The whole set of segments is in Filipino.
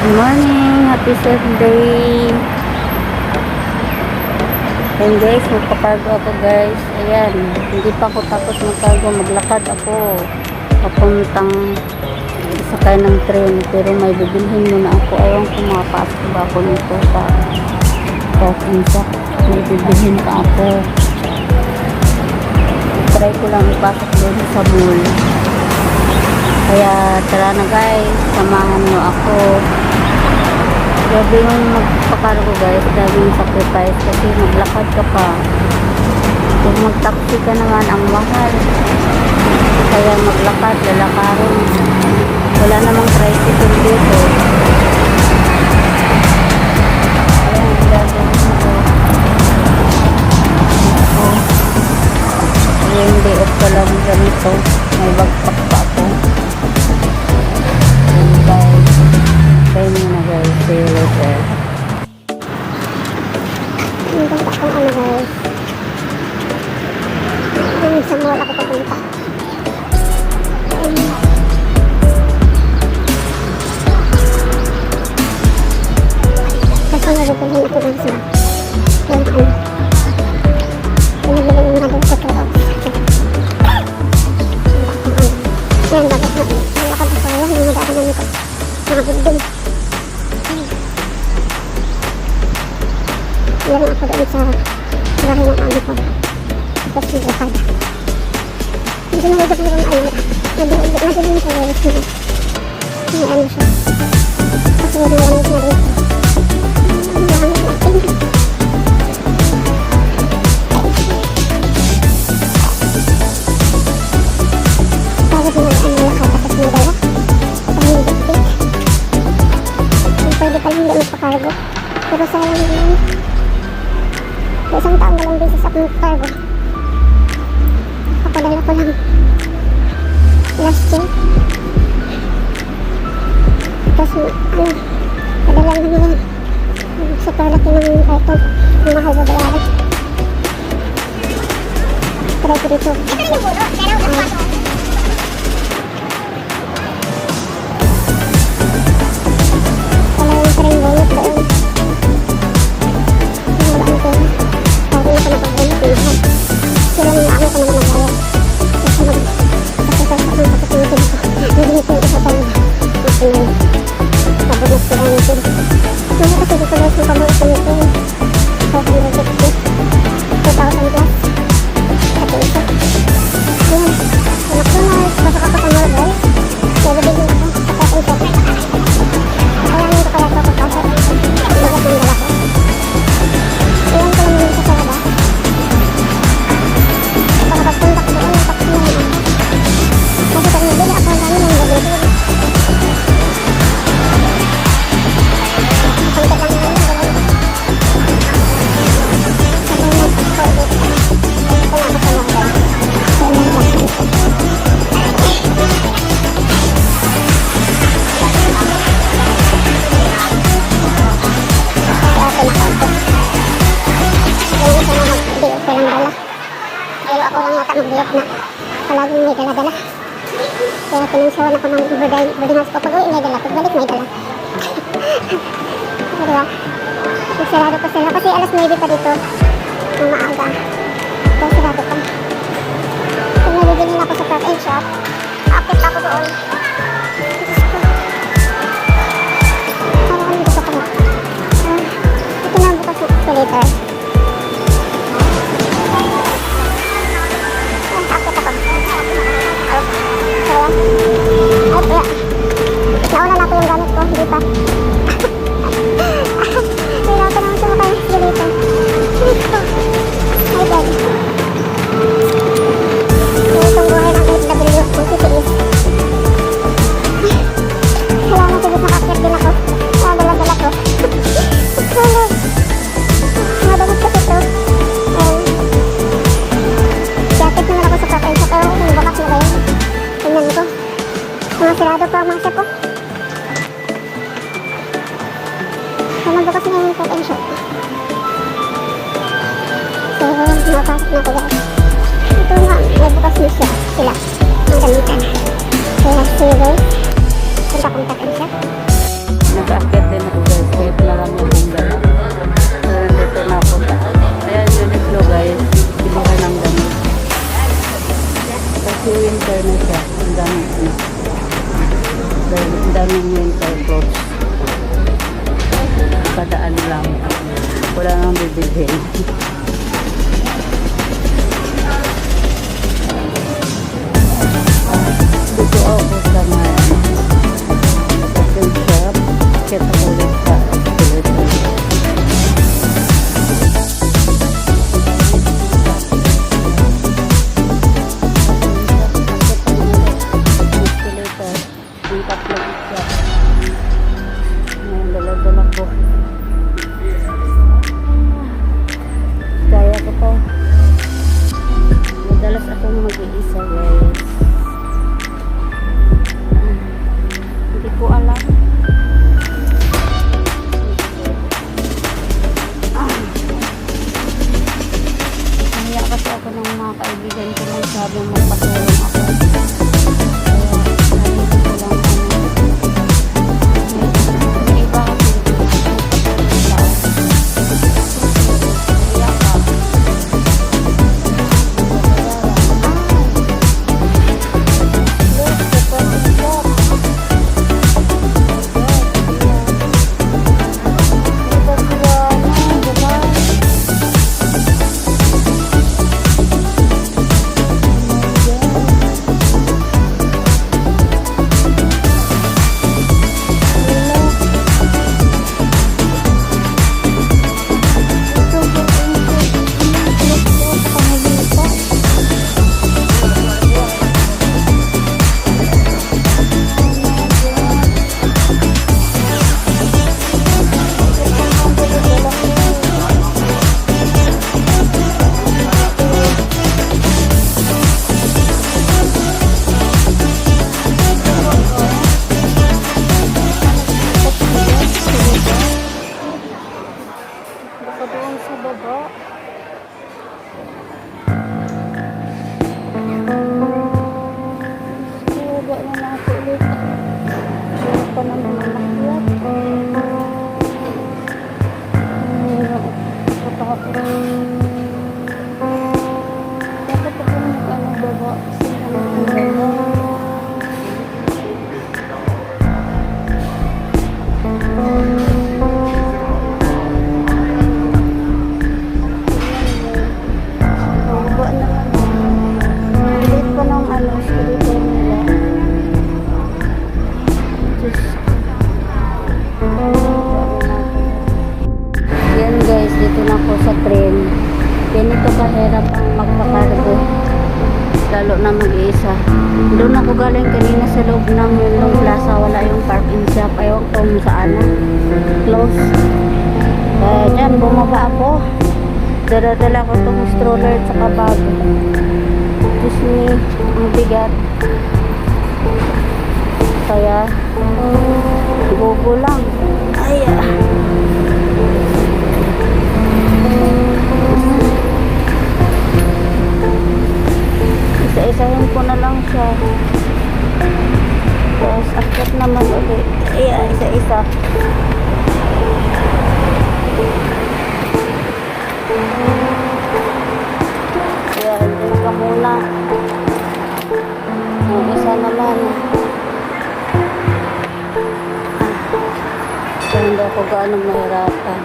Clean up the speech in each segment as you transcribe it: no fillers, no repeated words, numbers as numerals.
Good morning, happy Sunday. Ayan guys, magpakargo ako guys. Ayan, hindi pa ako tapos magkargo, maglakad ako papuntang sakay ng train, pero may bibilhin muna ako. Ayaw ko makapasok ba ako nito sa insak, may bibilhin pa ako. Try ko lang ipasok doon sa mall. Kaya tara na guys, samahan nyo ako. Grabe yung magpakargo guys, grabe yung sacrifice kasi maglakad ka pa. Kung mag-taxi ka naman, ang mahal. Kaya maglakad, lalakarin. Wala namang tricycle dito. Ayan, grabe dito. Yung day off ko lang ganito. May bagpak pa ako. And guys, try nyo na guys. See you later. Ang ganda kong ano guys. Ang isang mall ako papunta. Kasi nagpapalhin ako ng sila. Yung ano. Pinabili yung mga doon sa turo. Yan, bakit na. Malakad ako. Yan, yung madaanan nito. Mga building. Meron ako doon sa bahay ng ano ko. Tapos naglakad. Hindi na medyo meron ayun. Nadilim siya guys na. May ano siya. Kasi meron langit na dito. Ang langit natin. Tapos na ang lakad. Tapos may dala. Pahingit-tik. Pwede pala hindi magpakargo. Pero sayang naman. Sa isang taon na lang beses ako magkargo. Kapadala ko lang last year. Tapos ano, padala lang naman super laki ng item. Ang mahal na bayaran. Try ko dito. Wala yung train bonus doon. Wala ang pera. Sabi na ko napag-bonus yung mahal. Sila yung ako ko naman nagbayad. Kasi mag-pasasal sa mga kapatid ko. Hindi ko yung isa tayo. Mas pinay. Sabot na sila yung pera. Ano kasi dito guys yung pamang isa nito. 560. 2,000 plus. Kasi isa. Ayan. Anak ko na. Pasok ako sa mall guys. Nabibigyan ako sa cotton shop. Kakayanin ko kaya ito ako pasok. Bagat ng dala ko. Iwan ko lang dito sa labas. Pagkapunta ko doon, tapos na yun. Kasi pag nabili ako, ang dami ng gagawin. Punta lang yun, gagawin. Kasi mag-forget. Ito na ako sa mga guys. So, yun lang. Pero ako lang yata mag-diop na palaging may dala-dala. Kaya pinansawan ako ng boarding house ko. Pag uwi may dala, pagbalik may dala. Diba? Nagsarado pa sila kasi alas 9 pa dito ng maaga. Kaya sarado pa. Kung nabibili na ako sa cotton shop, akit ako doon. Kaya kami dito pa nga. Ito na bukas na ito later. Nauna na ko yung gamit ko, hindi pa. Mayroon ko naman sumakay dito. My God. Itong buhay ng HW, ang titiis. Kaya na sigit nakakit din ako. Kaya dala-dala ko. Tulog. Madamot kasi ito. Jacket naman ako sa cotton shop. Pero kung bakas na ba yun? Tingnan ko. Mga sirado pa ang mga shop ko. Kaya bukas na yung cotton shop. So, nakapasok na ko guys. Ito nga, may bukas na siya. Sila. Ang gamitan. Kaya see you guys. Punta kong cotton shop. Nag-akit daming winter clothes. Padaan lang. Wala nang bibilhin. Dito ako sa mga fashion shop. Kita ulit sa ulit. Ang tatlo siya. Ngayon, dala-dala ko. Kaya ko to. Madalas akong mag-iisa, guys. Hindi ko alam. Kaya kasi ako ng mga kaibigan ko nang sabi magpatulong ako. Doon sa baba. Baba na natin ulit. Hindi pa naman mamakyat. Dapat ako baba. Yan guys, dito na ako sa train. Ganito kahirap ang magpakargo, lalo na mag-iisa. Doon ako galing kanina sa loob ng Yunlong Plaza, wala yung parking shop. Ayaw kung saan na close. Kaya dyan bumaba ako, dala-dala ko itong stroller at saka bag. Diyos me, ang bigat. Kaya bubo lang. Ay, isa-isahin ko na lang siya. Tapos akit naman ulit. Ay, isa-isa. Kaya hindi ka muna. Yung isa naman. Kaya hindi ako gaano mahirapan.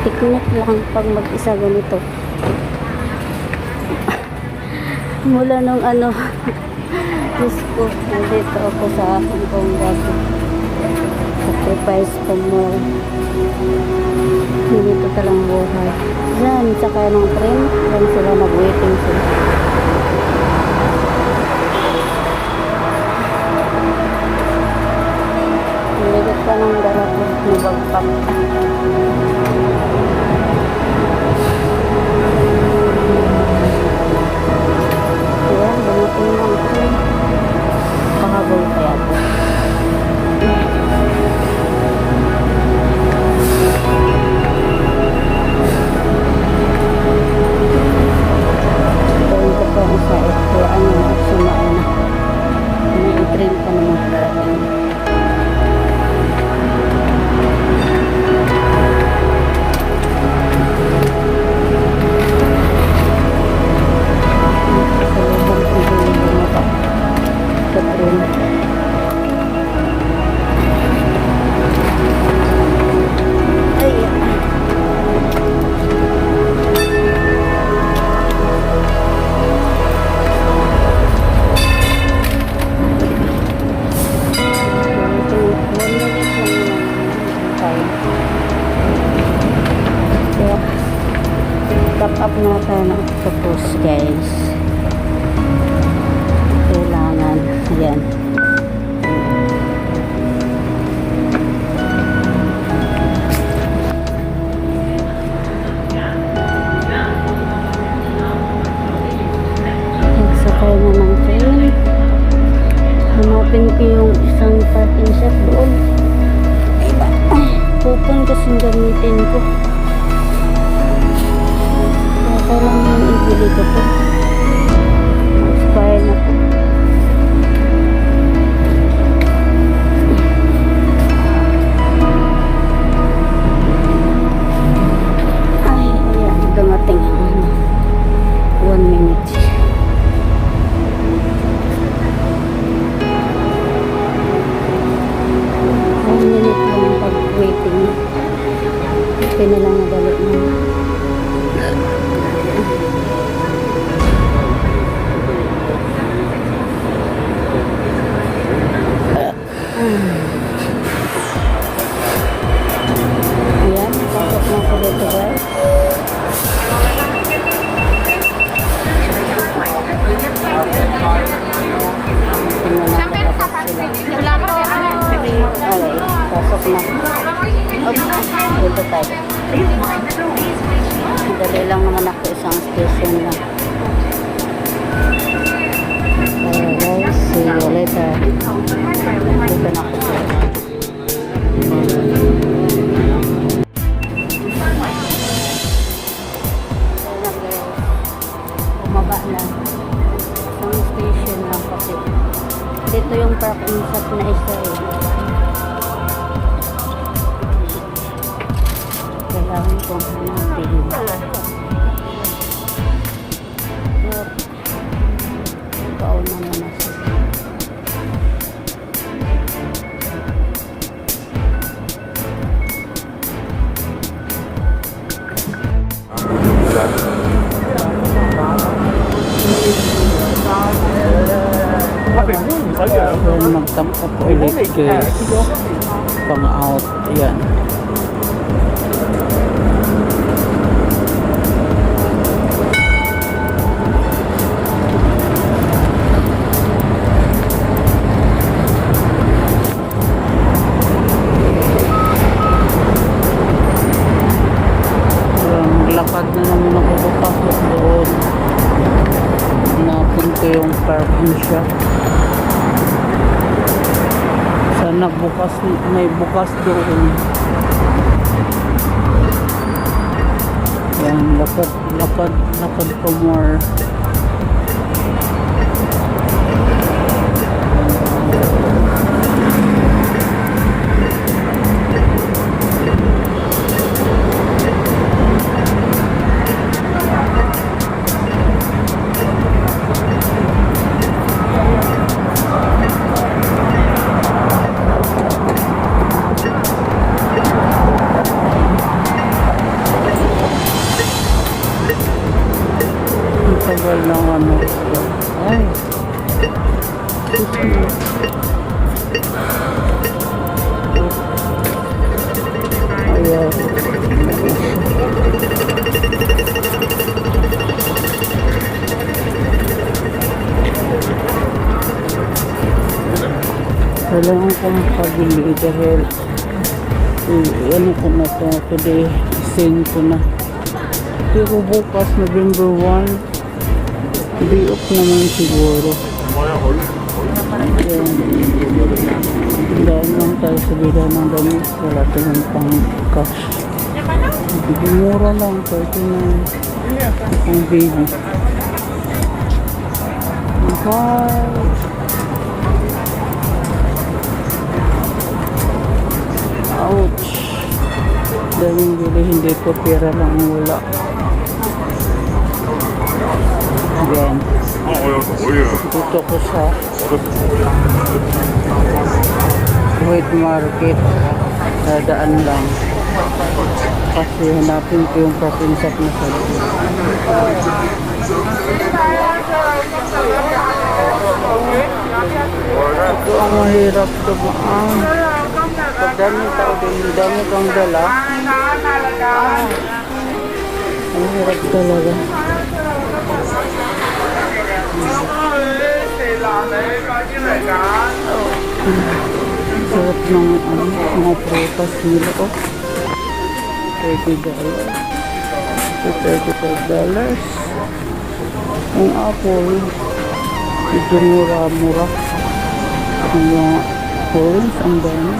Tiknik lang pag mag-isa ganito. Mula nung Diyos ko, nandito ako sa aking kong gabi. Sacrifice ko mo. Hindi ito talang buhay. Yan, saka ng train, yan sila nag-waiting sila. Niligot pa ng dara ko, nabagpak. Ayan, dumating ng train. Pahabol kaya ito. Gawin ko pa isa ito. Sumaan na. May train pa naman. Tapos guys, kailangan yan. Nagsakay na ng train. Hanapin ko yung isang parking shop doon. Coupon kasing gamitin ko. Kaya lang yung ibili ko po. Expire na po. Ay, ayan. Dumating ang 1 minute. Waiting. Ito na lang nagalit mo. Ayan, pasok na ko dito guys. Okay, pasok na. Dito tayo. Dali lang naman ako, isang station lang. Guys, see you later. Dito na ako. Bumaba lang. Isang station lang kasi. Dito yung parking shop na isa eh. Kailangan kong hanapin. Ikaw naman na siya. Magtampo po ulit guys. Pang out. Ayan. Lakad na naman ako papasok doon. Hanapin ko yung parking shop. Sana bukas, may bukas doon. Yan, lakad pa more. Tagal ng ano. Ay. Ayan. Kailangan ko makabili dahil ano ko na to today. Send ko na. Pero bukas November 1 day off naman siguro. Ayan. Dahil lang tayo sa bida ng damit. Wala tayong pang cash. Mura lang. 39 ang baby. Mahal. Ouch. Dahil hindi ko pera lang wala. Again. Dito ko sa wet market. Dadaan lang. Kasi hanapin ko yung parking shop na sa ito ang mahirap dumaan. Pag dami tao din, dami kang dala. Ang hirap talaga. Sarap ng mga prutas nila ko. $30. $35. Ang apple, medyo mura-mura. Ang mga orange, ang dami.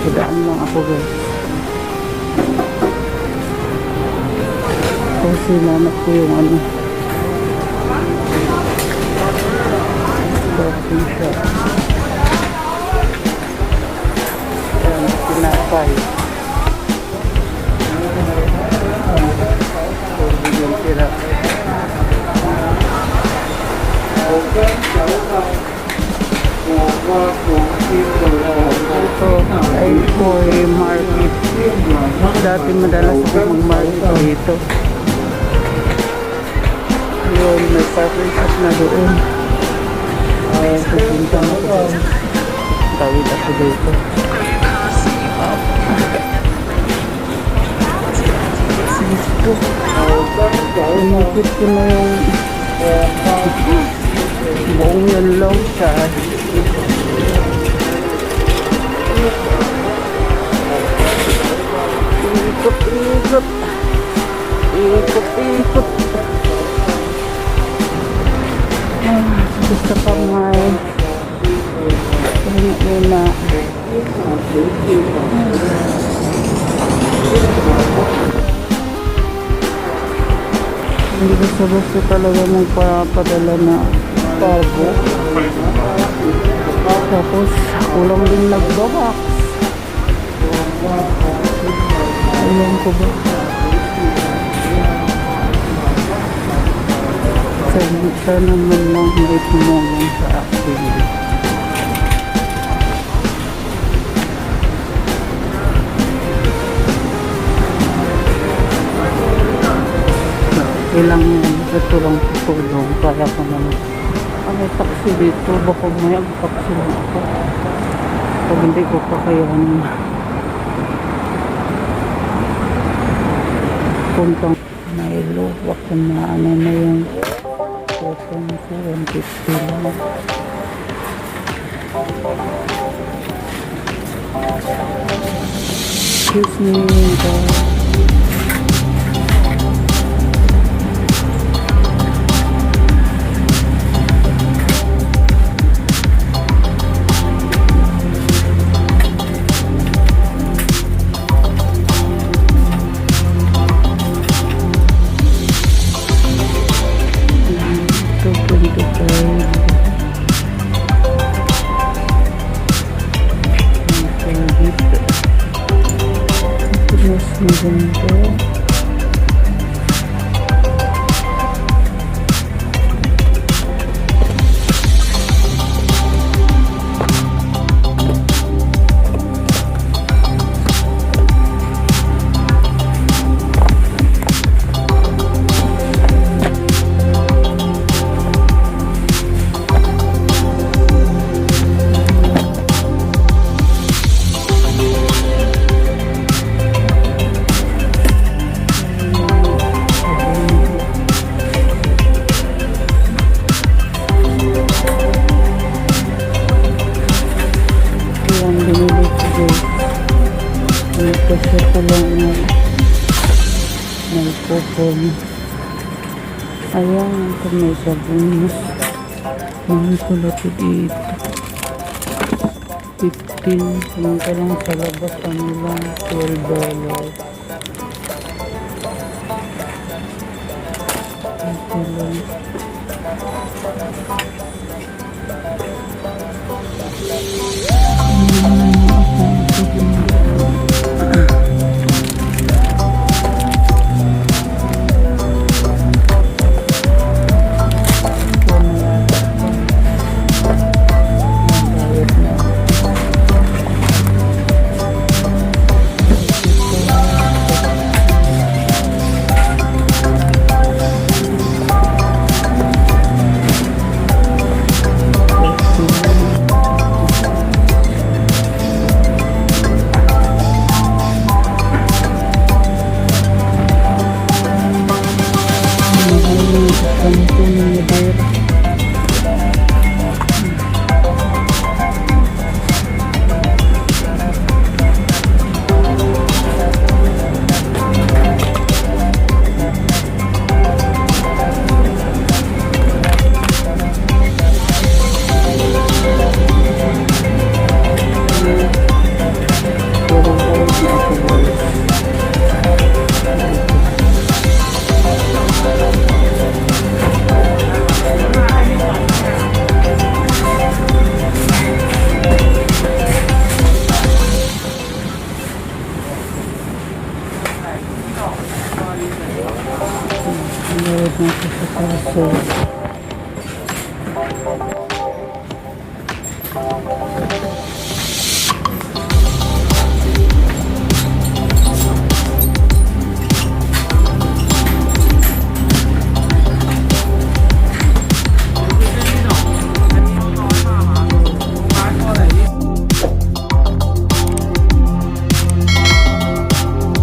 Kadaan lang ako guys. Kasi nanap ko yung ano. Coffee shop. Ayan, pinapay. Yung tira. Ito ay Koi Market. Dati madalas ako mag-market dito. Yun, may parking shop na doon. Pupunta na ko. Tawid ako dito. Gusto. Inipit ko na yung buong yan lang siya. Ikot, ikot. Ikot, ikot. Gusto pa may muna. Hindi basta-basta talaga magpapadala na cargo. Tapos kulang din nagbabox. Alam ko ba? Sana naman lang may tumulong sa akin. Ilang yan, ito lang tutulong. Kaya ko naman. May taxi dito, baka may taxi na ako. Pag hindi ko pa kayanin. Puntang Milo, baka na ano na yung phone ko, 150 lang. Excuse me, guys. Maganda. Kasi ko lang may coupon. Ayan, ito may sabon. Ano pala ito dito? 15. Samanta lang sa labas. Ano lang? $12. Ito lang.